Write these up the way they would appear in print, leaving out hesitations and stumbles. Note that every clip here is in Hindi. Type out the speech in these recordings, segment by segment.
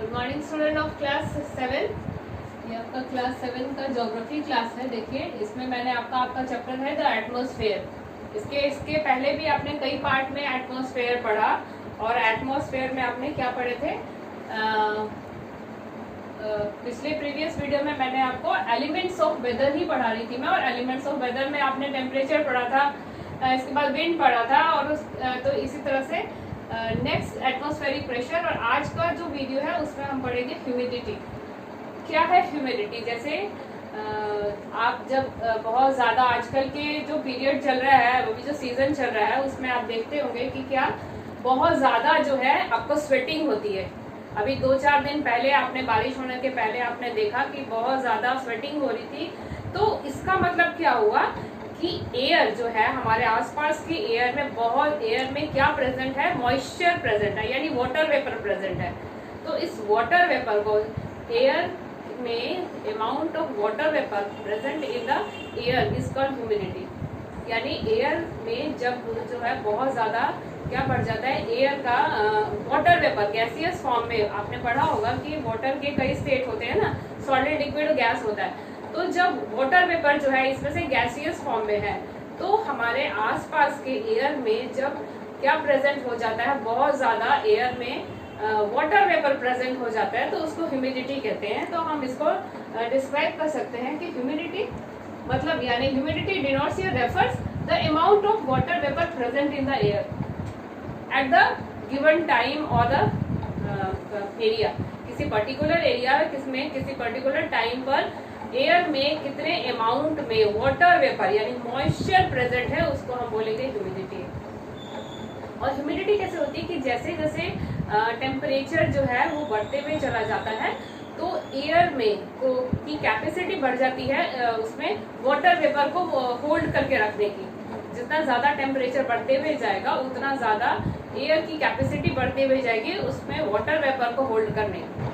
Good morning student of class 7। ये आपका क्लास 7 का ज्योग्राफी क्लास है। देखिए इसमें मैंने आपका चैप्टर है द एटमॉस्फेयर। इसके पहले भी आपने कई पार्ट में एटमॉस्फेयर पढ़ा और एटमॉस्फेयर में आपने क्या पढ़े थे। पिछले प्रीवियस वीडियो में मैंने आपको एलिमेंट्स ऑफ वेदर ही पढ़ा रही थी मैं, और एलिमेंट्स ऑफ वेदर में आपने टेम्परेचर पढ़ा था, इसके बाद विंड पढ़ा था, और तो इसी तरह से नेक्स्ट एटमॉस्फेरिक प्रेशर। और आज का जो वीडियो है उसमें हम पढ़ेंगे ह्यूमिडिटी। क्या है ह्यूमिडिटी? जैसे आप जब बहुत ज़्यादा आजकल के जो पीरियड चल रहा है, अभी जो सीज़न चल रहा है, उसमें आप देखते होंगे कि क्या बहुत ज़्यादा जो है आपको स्वेटिंग होती है। अभी 2-4 दिन पहले आपने बारिश होने के पहले आपने देखा कि बहुत ज़्यादा स्वेटिंग हो रही थी। तो इसका मतलब क्या हुआ कि एयर जो है हमारे आसपास की एयर में क्या प्रेजेंट है? मॉइस्चर प्रेजेंट है, यानी वाटर वेपर प्रेजेंट है। तो इस वाटर वेपर को एयर में amount of water vapour present in the air is called humidity. यानी एयर में जब जो है बहुत ज्यादा क्या बढ़ जाता है, एयर का वाटर वेपर गैसियस फॉर्म में, आपने पढ़ा होगा कि वाटर के कई स्टेट होते हैं ना, सॉलिड, लिक्विड, गैस होता है। तो जब वाटर वेपर जो है इसमें से गैसियस फॉर्म में है, तो हमारे आसपास के एयर में जब क्या प्रेजेंट हो जाता है, बहुत ज्यादा एयर में वाटर वेपर प्रेजेंट हो जाता है, तो उसको ह्यूमिडिटी कहते हैं। तो हम इसको डिस्क्राइब कर सकते हैं कि ह्यूमिडिटी मतलब यानी ह्यूमिडिटी डिनोट्स या refers the amount of water vapour present in the air at the given time और द एरिया। किसी पर्टिकुलर एरिया में किसी पर्टिकुलर टाइम पर एयर में कितने अमाउंट में वाटर वेपर यानी मॉइस्चर प्रेजेंट है, उसको हम बोलेंगे ह्यूमिडिटी। और ह्यूमिडिटी कैसे होती है कि जैसे जैसे टेम्परेचर जो है वो बढ़ते हुए चला जाता है, तो एयर में की कैपेसिटी बढ़ जाती है उसमें वाटर वेपर को होल्ड करके रखने की। जितना ज्यादा टेम्परेचर बढ़ते हुए जाएगा उतना ज्यादा एयर की कैपेसिटी बढ़ते हुए जाएगी उसमें वाटर वेपर को होल्ड करने की।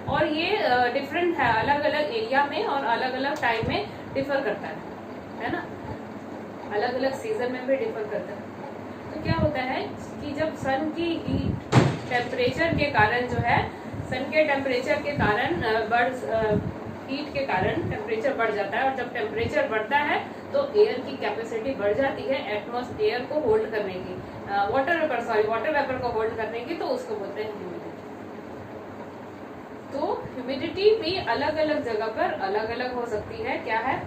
और ये डिफरेंट है, अलग अलग एरिया में और अलग अलग टाइम में डिफर करता है ना, अलग अलग सीजन में भी डिफर करता है। तो क्या होता है कि जब सन की टेम्परेचर के कारण जो है, सन के टेम्परेचर के कारण हीट के कारण टेम्परेचर बढ़ जाता है, और जब टेम्परेचर बढ़ता है तो एयर की कैपेसिटी बढ़ जाती है एटमॉस्फेयर को होल्ड करने की, वाटर वेपर को होल्ड करने की, तो उसको बोलते हैं ह्यूमिडिटी। तो ह्यूमिडिटी भी अलग अलग जगह पर अलग अलग हो सकती है। क्या है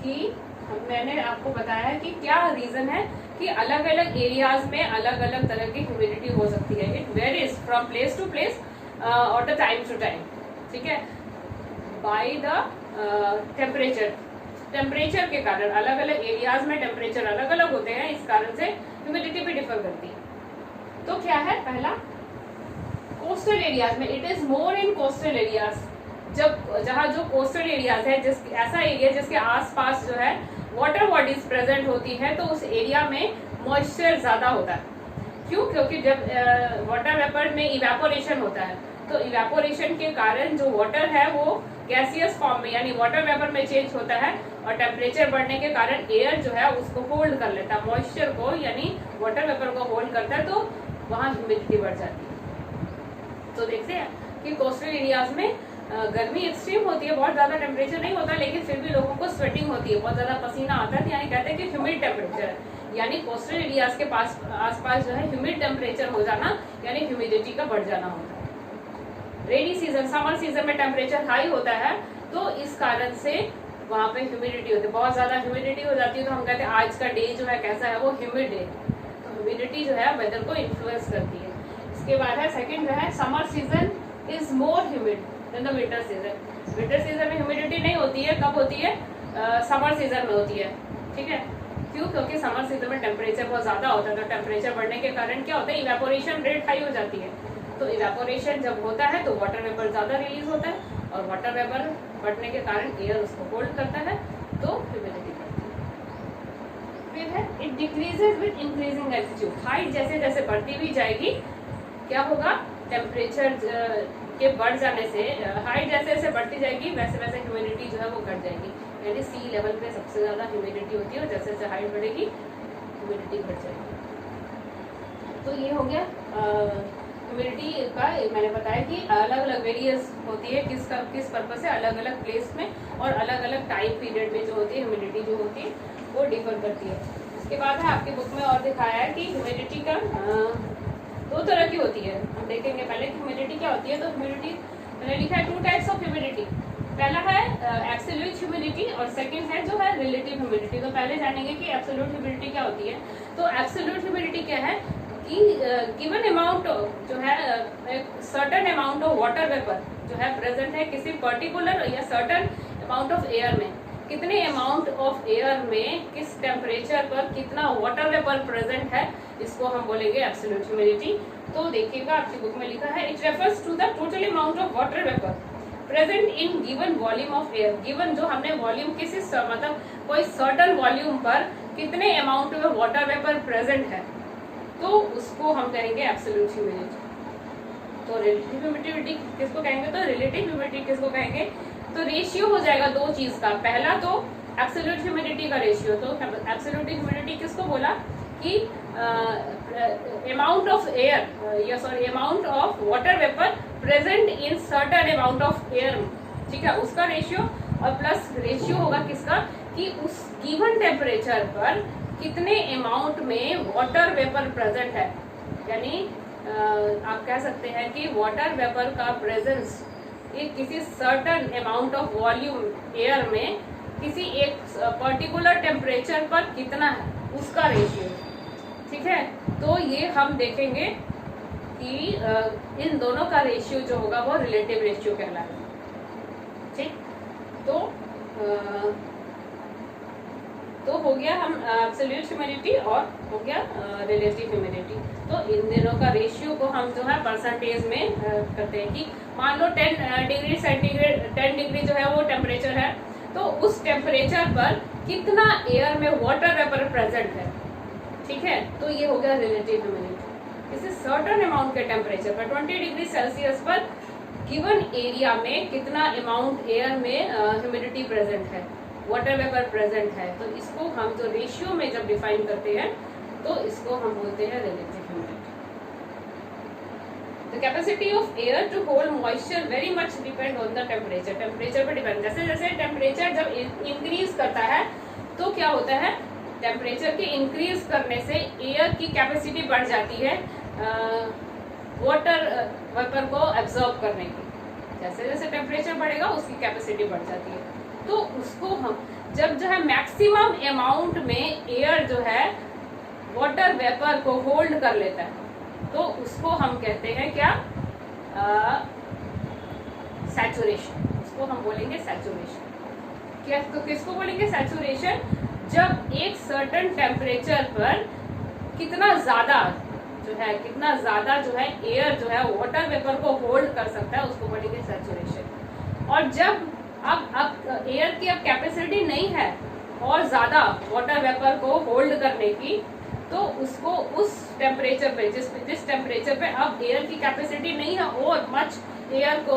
कि मैंने आपको बताया है कि क्या रीजन है कि अलग अलग एरियाज में अलग अलग तरह की ह्यूमिडिटी हो सकती है। It varies from place to place और द टाइम टू टाइम, ठीक है, बाय द टेम्परेचर के कारण अलग अलग एरियाज में टेम्परेचर अलग अलग होते हैं, इस कारण से ह्यूमिडिटी भी डिफर करती है। तो क्या है, पहला कोस्टल एरियाज में, it is more in coastal areas. जहाँ जो कोस्टल एरियाज है, ऐसा एरिया जिसके आसपास जो है वाटर बॉडीज प्रेजेंट होती है, तो उस एरिया में मॉइस्चर ज्यादा होता है। क्यों? क्योंकि जब वाटर वेपर में इवेपोरेशन होता है, तो इवेपोरेशन के कारण जो वाटर है वो गैसियस फॉर्म में यानी वाटर वेपर में चेंज होता है, और टेम्परेचर बढ़ने के कारण एयर जो है उसको होल्ड कर लेता है, मॉइस्चर को यानी वाटर वेपर को होल्ड करता है, तो वहाँ ह्यूमिडिटी बढ़ जाती है। तो देखते हैं कि कोस्टल एरियाज में गर्मी एक्सट्रीम होती है, बहुत ज्यादा टेम्परेचर नहीं होता, लेकिन फिर भी लोगों को स्वेटिंग होती है, बहुत ज्यादा पसीना आता है, यानी कहते हैं कि ह्यूमिड टेम्परेचर है। यानी कोस्टल एरियाज के आसपास जो है ह्यूमिड टेम्परेचर हो जाना यानी ह्यूमिडिटी का बढ़ जाना होता है। रेनी सीजन, समर सीजन में टेम्परेचर हाई होता है, तो इस कारण से वहाँ पे ह्यूमिडिटी होती है, बहुत ज्यादा ह्यूमिडिटी हो जाती है, तो हम कहते हैं आज का डे जो है कैसा है, वो ह्यूमिड डे। तो ह्यूमिडिटी जो है वेदर को इन्फ्लुएंस करती है। इसके बाद है सेकंड जो है, summer season is more humid than the winter season. Winter season में ह्यूमिडिटी नहीं होती है, कब होती है? समर सीजन में होती है, ठीक है। क्यों? क्योंकि समर सीजन में टेम्परेचर बहुत ज्यादा होता है, तो टेम्परेचर बढ़ने के कारण क्या होता है, इवेपोरेशन रेट हाई हो जाती है। तो इवेपोरेशन जब होता है तो वाटर वेपर ज्यादा रिलीज होता है, और वाटर वेपर बढ़ने के कारण एयर उसको होल्ड करता है, तो ह्यूमिडिटी बढ़ती है। फिर है, it decreases with increasing altitude. Height जैसे जैसे बढ़ती हुई जाएगी, क्या होगा, टेम्परेचर के बढ़ जाने से हाइट जैसे जैसे बढ़ती जाएगी वैसे वैसे ह्यूमिडिटी जो है वो घट जाएगी। यानी सी लेवल पे सबसे ज्यादा ह्यूमिडिटी होती है, और जैसे जैसे हाइट बढ़ेगी ह्यूमिडिटी घट जाएगी। तो ये हो गया ह्यूमिडिटी का मैंने बताया कि अलग अलग वेरियस होती है किस पर्पज से, अलग अलग प्लेस में और अलग अलग टाइम पीरियड में जो होती है ह्यूमिडिटी जो होती है वो डिफर करती है। इसके बाद है आपकी बुक में और दिखाया है कि ह्यूमिडिटी का दो तरह की होती है। हम देखेंगे पहले कि ह्यूमिडिटी क्या होती है। तो ह्यूमिडिटी मैंने लिखा है 2 टाइप्स ऑफ ह्यूमिडिटी। पहला है एब्सोल्यूट ह्यूमिडिटी और सेकंड है जो है रिलेटिव ह्यूमिडिटी। तो पहले जानेंगे कि एब्सोल्यूट ह्यूमिडिटी क्या होती है। तो एब्सोल्यूट ह्यूमिडिटी क्या है कि गिवन अमाउंट जो है certain amount of water vapour जो है प्रेजेंट है किसी पर्टिकुलर या सर्टेन अमाउंट ऑफ एयर में, कितने अमाउंट ऑफ एयर में किस टेम्परेचर पर कितना वाटर वेपर प्रेजेंट है, इसको हम बोलेंगे एब्सोल्यूट ह्यूमिडिटी। तो देखिएगा आपकी बुक में लिखा है it refers to the total amount of water vapour present in given volume of air. Given जो हमने वॉल्यूम किसी मतलब कोई सर्टेन वॉल्यूम पर कितने अमाउंट में वाटर वेपर प्रेजेंट है, तो उसको हम कहेंगे एब्सोल्यूट ह्यूमिडिटी। तो रिलेटिव ह्यूमिडिटी किसको कहेंगे, तो रिलेटिव ह्यूमिडिटी किसको कहेंगे, तो रेशियो हो जाएगा दो चीज का। पहला तो एब्सोल्यूट ह्यूमिडिटी का रेशियो, तो एब्सोल्यूट ह्यूमिडिटी किसको बोला कि अमाउंट ऑफ एयर या sorry amount of water vapour present in certain amount of air, ठीक है, उसका रेशियो। और प्लस रेशियो होगा किसका कि उस गिवन टेम्परेचर पर कितने अमाउंट में वाटर वेपर प्रेजेंट है। यानी आप कह सकते हैं कि वाटर वेपर का प्रेजेंस एक किसी certain amount of volume air में किसी एक पर्टिकुलर टेम्परेचर पर कितना है उसका रेशियो, ठीक है। तो ये हम देखेंगे कि इन दोनों का रेशियो जो होगा वो रिलेटिव रेशियो कहलाएगा, ठीक। तो हो गया हम एब्सोल्यूट ह्यूमिडिटी और हो गया रिलेटिव ह्यूमिडिटी। तो इन दोनों का रेशियो को हम जो है परसेंटेज में करते हैं कि मान लो 10 डिग्री सेंटीग्रेड 10 डिग्री जो है वो टेम्परेचर है, तो उस टेम्परेचर पर कितना एयर में वाटर वेपर प्रेजेंट है, ठीक है। तो ये हो गया रिलेटिव ह्यूमिडिटी। किसी सर्टेन अमाउंट के टेम्परेचर पर 20 डिग्री सेल्सियस पर गिवन एरिया में कितना अमाउंट एयर में ह्यूमिडिटी प्रेजेंट है, वाटर वेपर प्रेजेंट है। तो इसको हम जो रेशियो में जब डिफाइन करते हैं तो इसको हम बोलते हैं relative humidity. The capacity of air to hold moisture very much depend on the temperature. Temperature पर डिपेंड, जैसे जैसे टेम्परेचर जब इंक्रीज करता है तो क्या होता है, टेम्परेचर के इंक्रीज करने से एयर की कैपेसिटी बढ़ जाती है वाटर वेपर को एब्जॉर्ब करने की। जैसे जैसे टेम्परेचर बढ़ेगा उसकी कैपेसिटी बढ़ जाती है। तो उसको हम जब जो है मैक्सिमम अमाउंट में एयर जो है वाटर वेपर को होल्ड कर लेता है तो उसको हम कहते हैं क्या, सैचुरेशन। उसको हम बोलेंगे सैचुरेशन। क्या तो किसको बोलेंगे सैचुरेशन, जब एक सर्टेन टेम्परेचर पर कितना ज्यादा जो है एयर जो है वाटर वेपर को होल्ड कर सकता है उसको बोलेंगे सैचुरेशन। और जब अब एयर की अब कैपेसिटी नहीं है और ज्यादा वाटर वेपर को होल्ड करने की, तो उसको उस टेम्परेचर पे जिस टेम्परेचर पे अब एयर की कैपेसिटी नहीं है और मच एयर को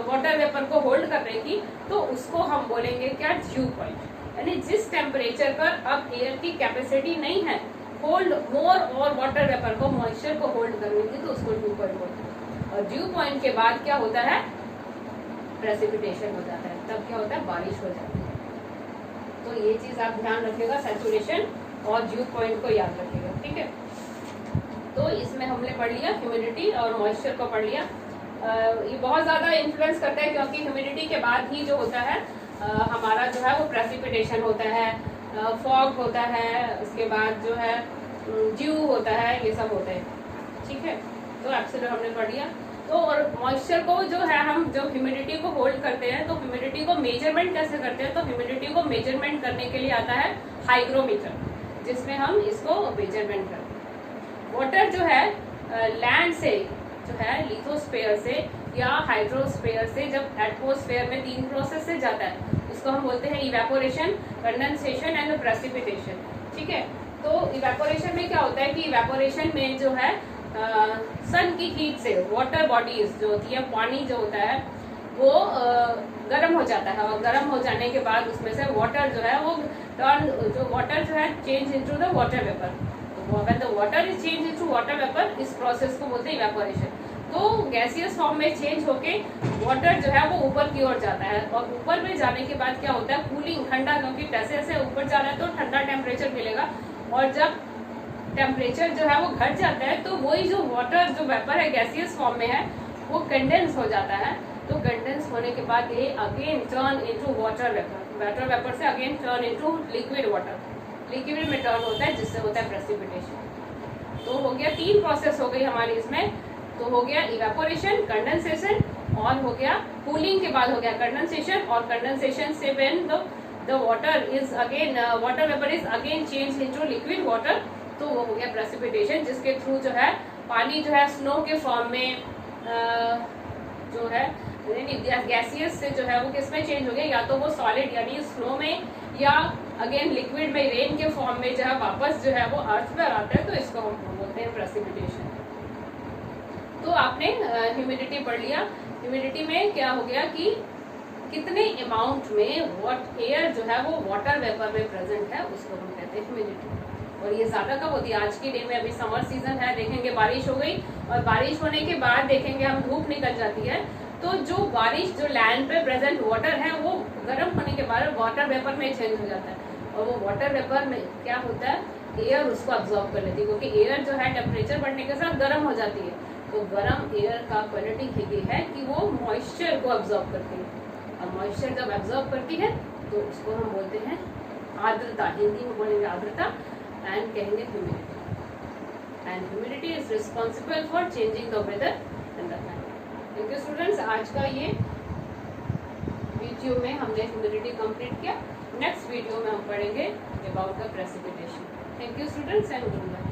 वाटर वेपर को होल्ड करने की, तो उसको हम बोलेंगे क्या, ड्यू पॉइंट। यानी जिस टेम्परेचर पर अब एयर की कैपेसिटी नहीं है होल्ड मोर और वाटर वेपर को मॉइस्चर को होल्ड करने की, तो उसको ड्यू पॉइंट बोलते हैं। और ड्यू पॉइंट के बाद क्या होता है, प्रेसिपिटेशन हो जाता है, तब क्या होता है, बारिश हो जाती है। तो ये चीज आप ध्यान रखिएगा, सैचुरेशन और ड्यू पॉइंट को याद रखिएगा, ठीक है। तो इसमें हमने पढ़ लिया ह्यूमिडिटी और मॉइस्चर को पढ़ लिया। ये बहुत ज्यादा इन्फ्लुएंस करता है क्योंकि ह्यूमिडिटी के बाद ही जो होता है हमारा जो है वो प्रेसिपिटेशन होता है, फॉग होता है, उसके बाद जो है ड्यू होता है, ये सब होते हैं, ठीक है। तो एब्सोल्यूट हमने पढ़ लिया। तो और मॉइस्चर को जो है हम जब ह्यूमिडिटी को होल्ड करते हैं तो ह्यूमिडिटी को मेजरमेंट कैसे करते हैं, तो ह्यूमिडिटी को मेजरमेंट करने के लिए आता है हाइग्रोमीटर, जिसमें हम इसको मेजरमेंट करते हैं। वाटर जो है लैंड से जो है लिथोस्फेयर से या हाइड्रोस्फेयर से जब एटमोस्फेयर में 3 प्रोसेस से जाता है उसको हम बोलते हैं इवेपोरेशन, कंडेंसेशन एंड प्रेसिपिटेशन, ठीक है। तो इवेपोरेशन में क्या होता है कि इवेपोरेशन में जो है सन की हीट से वाटर बॉडीज जो होती है, पानी जो होता है वो गर्म हो जाता है और गर्म हो जाने के बाद उसमें से वाटर जो है वो वाटर जो है change into the water vapour. When the water is change into water vapour, इस प्रोसेस को बोलते हैं इवेपोरेशन। तो गैसियस फॉर्म में चेंज होके वाटर जो है वो ऊपर की ओर जाता है, और ऊपर में जाने के बाद क्या होता है, कूलिंग, ठंडा, क्योंकि जैसे जैसे ऊपर जा रहा है तो ठंडा टेम्परेचर मिलेगा, और जब टेम्परेचर जो है वो घट जाता है तो वही जो वाटर जो वेपर है गैसियस फॉर्म में है वो कंडेंस हो जाता है। तो कंडेंस होने के बाद ये again turn into water vapour, water vapour से again turn into liquid water, liquid में टर्न होता है, जिससे होता है प्रेसिपिटेशन। तो हो गया 3 प्रोसेस हो गई हमारी इसमें। तो हो गया इवेपोरेशन, कंडेंसेशन, और हो गया कूलिंग के बाद हो गया कंडेंसेशन, और कंडेंसेशन से when the water is again water vapour is again change into liquid water, तो वो हो गया प्रेसिपिटेशन, जिसके थ्रू जो है पानी जो है स्नो के फॉर्म में जो है गैसियस से जो है वो किस में चेंज हो गया, या तो वो सॉलिड यानी स्नो में, या अगेन लिक्विड में रेन के फॉर्म में जो है वापस जो है वो अर्थ पर आता है, तो इसको हम बोलते हैं प्रेसिपिटेशन। तो आपने ह्यूमिडिटी पढ़ लिया। ह्यूमिडिटी में क्या हो गया कि कितने अमाउंट में वॉट एयर जो है वो वाटर वेपर में प्रेजेंट है, उसको हम कहते हैं ह्यूमिडिटी। और ये ज्यादा कब होती है, आज की डे में, अभी समर सीजन है, देखेंगे बारिश हो गई, और बारिश होने के बाद देखेंगे हम धूप निकल जाती है, तो जो बारिश जो लैंड पे प्रेजेंट वाटर है वो गर्म होने के बाद वाटर वेपर में चेंज हो जाता है, और वो वाटर वेपर में क्या होता है, एयर उसको अब्जॉर्ब कर लेती है, क्योंकि एयर जो है टेम्परेचर बढ़ने के साथ गर्म हो जाती है। तो गर्म एयर का क्वालिटी ये है कि वो मॉइस्चर को अब्जॉर्ब करती है, और मॉइस्चर जब अब्जॉर्ब करती है तो उसको हम बोलते हैं आर्द्रता, हिंदी में बोलेंगे आर्द्रता, एंड कहेंगे humidity. And humidity is responsible for changing the weather in the climate. क्योंकि स्टूडेंट्स आज का ये वीडियो में हमने ह्यूमिडिटी कंप्लीट किया। नेक्स्ट वीडियो में हम पढ़ेंगे about the precipitation. Thank you students and good bye.